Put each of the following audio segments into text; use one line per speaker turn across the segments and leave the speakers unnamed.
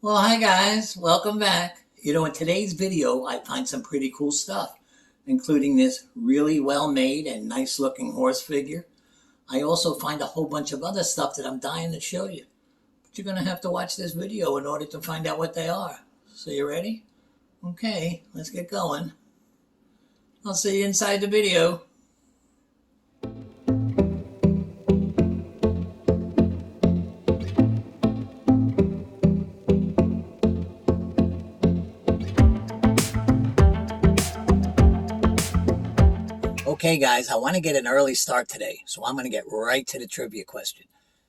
Well, hi guys, welcome back. In today's video, I find some pretty cool stuff, including this really well-made and nice-looking horse figure. I also find a whole bunch of other stuff that I'm dying to show you. But you're gonna have to watch this video in order to find out what they are. So you ready? Okay, let's get going. I'll see you inside the video. Okay, guys, I want to get an early start today, so I'm going to get right to the trivia question.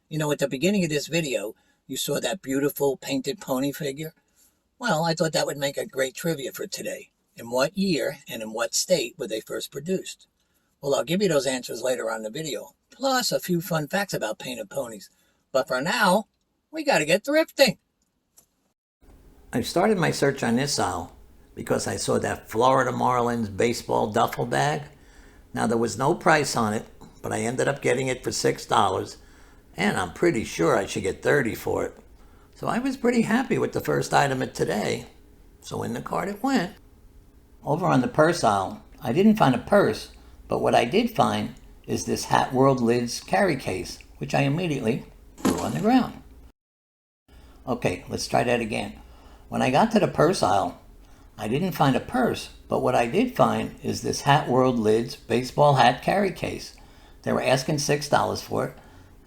At the beginning of this video, you saw that beautiful painted pony figure. Well, I thought that would make a great trivia for today. In what year and in what state were they first produced? Well, I'll give you those answers later on in the video, plus a few fun facts about painted ponies. But for now, we got to get thrifting. I started my search on this aisle because I saw that Florida Marlins baseball duffel bag. Now, there was no price on it, but I ended up getting it for $6, and I'm pretty sure I should get $30 for it. So I was pretty happy with the first item of today. So in the cart it went. Over on the purse aisle, I didn't find a purse, but what I did find is this Hat World Lids carry case, which I immediately threw on the ground. Okay, let's try that again. When I got to the purse aisle, I didn't find a purse, but what I did find is this Hat World Lids baseball hat carry case. They were asking $6 for it,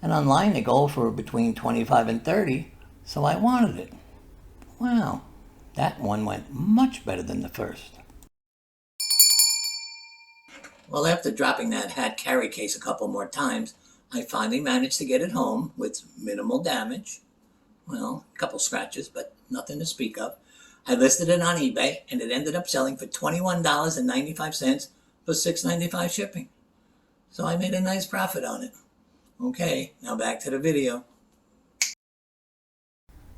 and online they go for between $25 and $30, so I wanted it. Wow, that one went much better than the first. Well, after dropping that hat carry case a couple more times, I finally managed to get it home with minimal damage. Well, a couple scratches, but nothing to speak of. I listed it on eBay, and it ended up selling for $21.95 for $6.95 shipping. So I made a nice profit on it. Okay, now back to the video.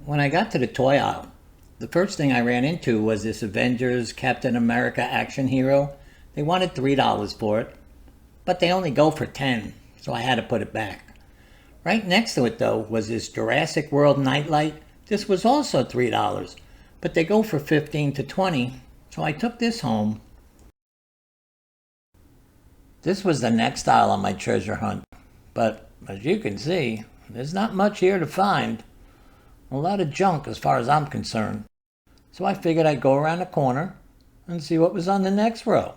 When I got to the toy aisle, the first thing I ran into was this Avengers Captain America action hero. They wanted $3 for it, but they only go for $10, so I had to put it back. Right next to it, though, was this Jurassic World nightlight. This was also $3. But they go for $15 to $20, so I took this home. This was the next aisle on my treasure hunt, but as you can see, there's not much here to find. A lot of junk as far as I'm concerned. So I figured I'd go around the corner and see what was on the next row.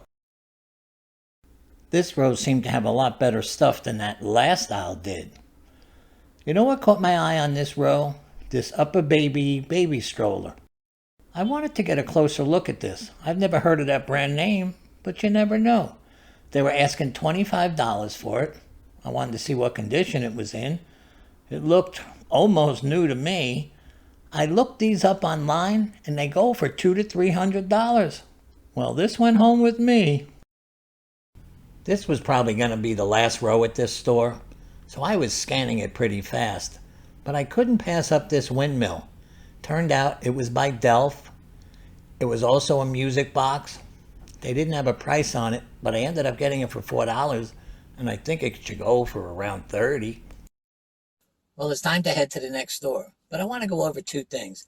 This row seemed to have a lot better stuff than that last aisle did. You know what caught my eye on this row? This Upper baby stroller. I wanted to get a closer look at this. I've never heard of that brand name, but you never know. They were asking $25 for it. I wanted to see what condition it was in. It looked almost new to me. I looked these up online, and they go for $200 to $300. Well, this went home with me. This was probably going to be the last row at this store, so I was scanning it pretty fast. But I couldn't pass up this windmill. Turned out it was by Delph. It was also a music box. They didn't have a price on it, but I ended up getting it for $4, and I think it should go for around $30. Well, it's time to head to the next store, but I want to go over two things.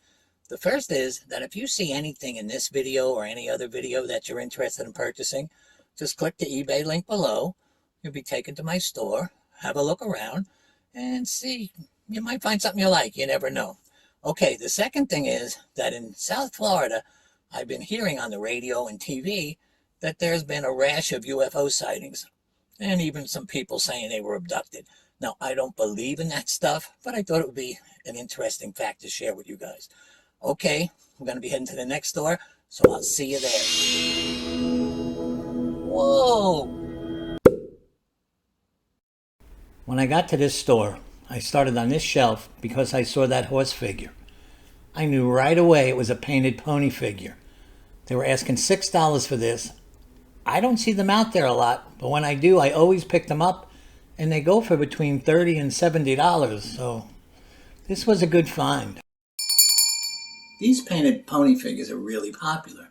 The first is that if you see anything in this video or any other video that you're interested in purchasing, just click the eBay link below. You'll be taken to my store, have a look around, and see. You might find something you like. You never know. Okay, the second thing is that in South Florida, I've been hearing on the radio and TV that there's been a rash of UFO sightings, and even some people saying they were abducted. Now, I don't believe in that stuff, but I thought it would be an interesting fact to share with you guys. Okay, we're going to be heading to the next store, so I'll see you there. Whoa! When I got to this store, I started on this shelf because I saw that horse figure. I knew right away it was a painted pony figure. They were asking $6 for this. I don't see them out there a lot, but when I do, I always pick them up, and they go for between $30 and $70, so this was a good find. These painted pony figures are really popular.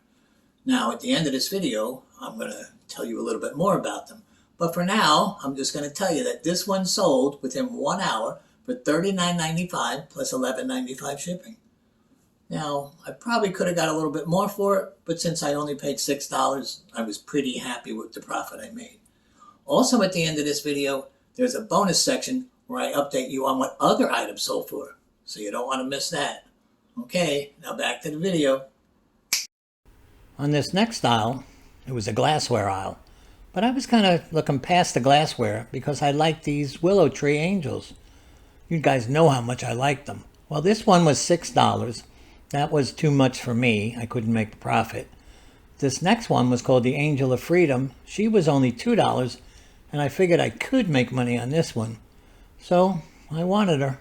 Now, at the end of this video, I'm going to tell you a little bit more about them. But for now, I'm just going to tell you that this one sold within 1 hour for $39.95 plus $11.95 shipping. Now, I probably could have got a little bit more for it, but since I only paid $6, I was pretty happy with the profit I made. Also, at the end of this video, there's a bonus section where I update you on what other items sold for, so you don't want to miss that. Okay, now back to the video. On this next aisle, it was a glassware aisle, but I was kind of looking past the glassware because I like these willow tree angels. You guys know how much I like them. Well, this one was $6. That was too much for me. I couldn't make the profit. This next one was called the Angel of Freedom. She was only $2, and I figured I could make money on this one. So I wanted her.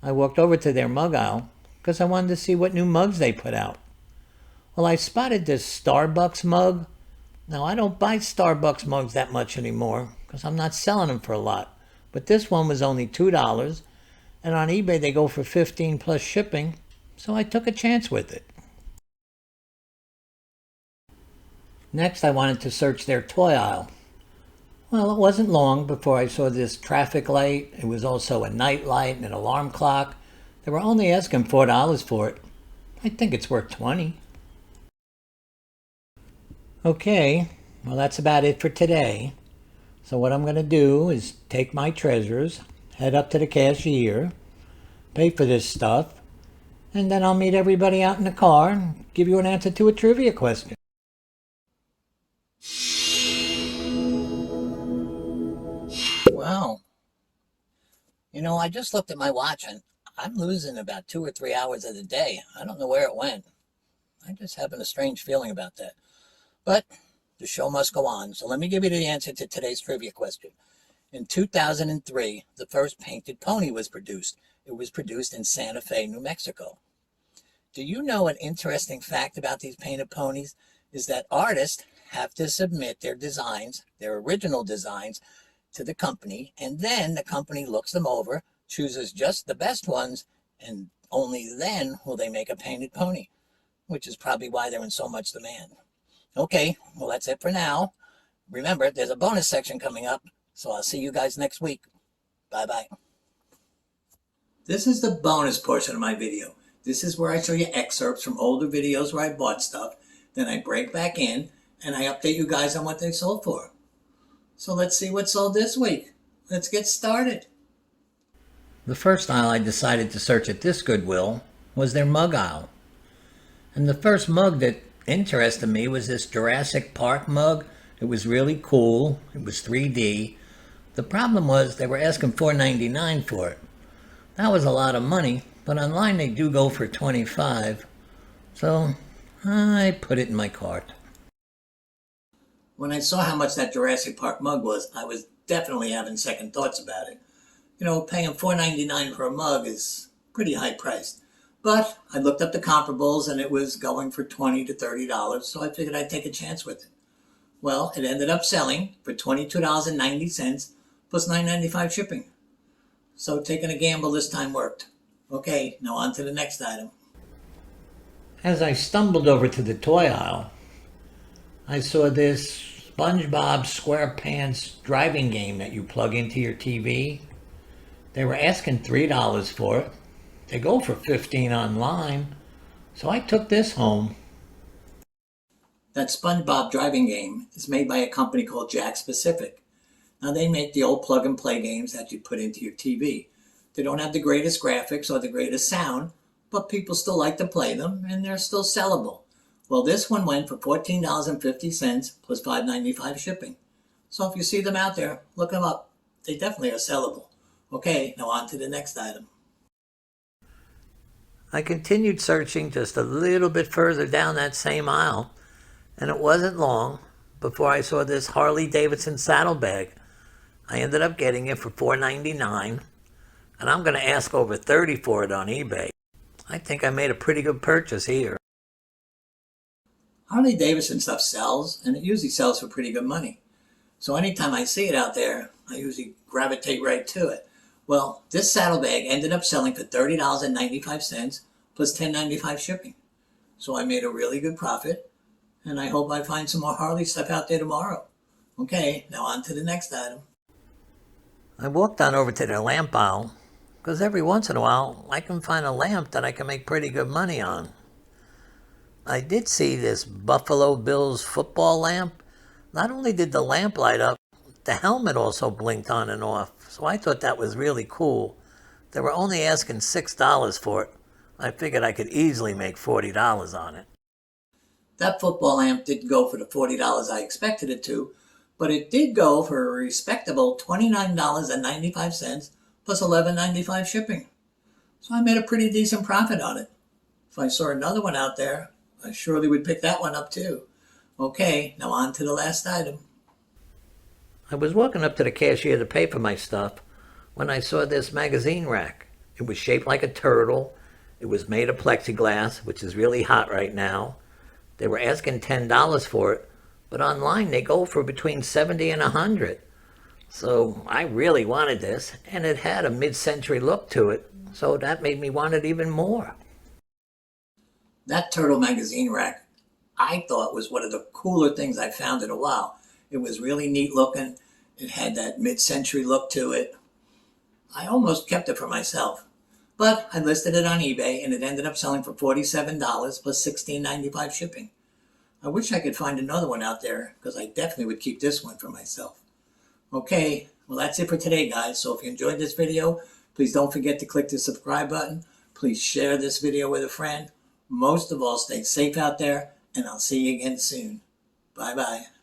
I walked over to their mug aisle because I wanted to see what new mugs they put out. Well, I spotted this Starbucks mug. Now, I don't buy Starbucks mugs that much anymore because I'm not selling them for a lot. But this one was only $2, and on eBay they go for $15 plus shipping, so I took a chance with it. Next, I wanted to search their toy aisle. Well, it wasn't long before I saw this traffic light. It was also a night light and an alarm clock. They were only asking $4 for it. I think it's worth $20. Okay, well, that's about it for today. So what I'm going to do is take my treasures, head up to the cashier, pay for this stuff, and then I'll meet everybody out in the car and give you an answer to a trivia question. Wow. You know, I just looked at my watch and I'm losing about 2 or 3 hours of the day. I don't know where it went. I'm just having a strange feeling about that. But the show must go on. So let me give you the answer to today's trivia question. In 2003, the first painted pony was produced. It was produced in Santa Fe, New Mexico. Do you know an interesting fact about these painted ponies? Is that artists have to submit their designs, their original designs, to the company, and then the company looks them over, chooses just the best ones, and only then will they make a painted pony, which is probably why they're in so much demand. Okay, well, that's it for now. Remember, there's a bonus section coming up, so I'll see you guys next week. Bye-bye. This is the bonus portion of my video. This is where I show you excerpts from older videos where I bought stuff. Then I break back in, and I update you guys on what they sold for. So let's see what sold this week. Let's get started. The first aisle I decided to search at this Goodwill was their mug aisle. And the first mug that interested me was this Jurassic Park mug. It was really cool. It was 3D. The problem was they were asking $4.99 for it. That was a lot of money, but online they do go for $25. So I put it in my cart. When I saw how much that Jurassic Park mug was, I was definitely having second thoughts about it. You know, paying $4.99 for a mug is pretty high priced. But I looked up the comparables and it was going for $20 to $30, so I figured I'd take a chance with it. Well, it ended up selling for $22.90 plus $9.95 shipping. So taking a gamble this time worked. Okay, now on to the next item. As I stumbled over to the toy aisle, I saw this Spongebob SquarePants driving game that you plug into your TV. They were asking $3 for it. They go for $15 online, so I took this home. That SpongeBob driving game is made by a company called Jack's Pacific. Now they make the old plug and play games that you put into your TV. They don't have the greatest graphics or the greatest sound, but people still like to play them and they're still sellable. Well, this one went for $14.50 plus $5.95 shipping. So if you see them out there, look them up. They definitely are sellable. Okay, now on to the next item. I continued searching just a little bit further down that same aisle, and it wasn't long before I saw this Harley-Davidson Saddlebag. I ended up getting it for $4.99, and I'm going to ask over $30 for it on eBay. I think I made a pretty good purchase here. Harley-Davidson stuff sells, and it usually sells for pretty good money. So anytime I see it out there, I usually gravitate right to it. Well, this saddlebag ended up selling for $30.95 plus $10.95 shipping. So I made a really good profit, and I hope I find some more Harley stuff out there tomorrow. Okay, now on to the next item. I walked on over to their lamp aisle because every once in a while I can find a lamp that I can make pretty good money on. I did see this Buffalo Bills football lamp. Not only did the lamp light up, the helmet also blinked on and off, so I thought that was really cool. They were only asking $6 for it. I figured I could easily make $40 on it. That football lamp didn't go for the $40 I expected it to, but it did go for a respectable $29.95 plus $11.95 shipping. So I made a pretty decent profit on it. If I saw another one out there, I surely would pick that one up too. Okay, now on to the last item. I was walking up to the cashier to pay for my stuff when I saw this magazine rack. It was shaped like a turtle. It was made of plexiglass, which is really hot right now. They were asking $10 for it, but online they go for between $70 and $100. So I really wanted this, and it had a mid-century look to it, so that made me want it even more. That turtle magazine rack, I thought, was one of the cooler things I found in a while. It was really neat looking. It had that mid-century look to it. I almost kept it for myself, but I listed it on eBay and it ended up selling for $47 plus $16.95 shipping. I wish I could find another one out there because I definitely would keep this one for myself. Okay, well that's it for today, guys. So if you enjoyed this video, please don't forget to click the subscribe button. Please share this video with a friend. Most of all, stay safe out there, and I'll see you again soon. Bye-bye.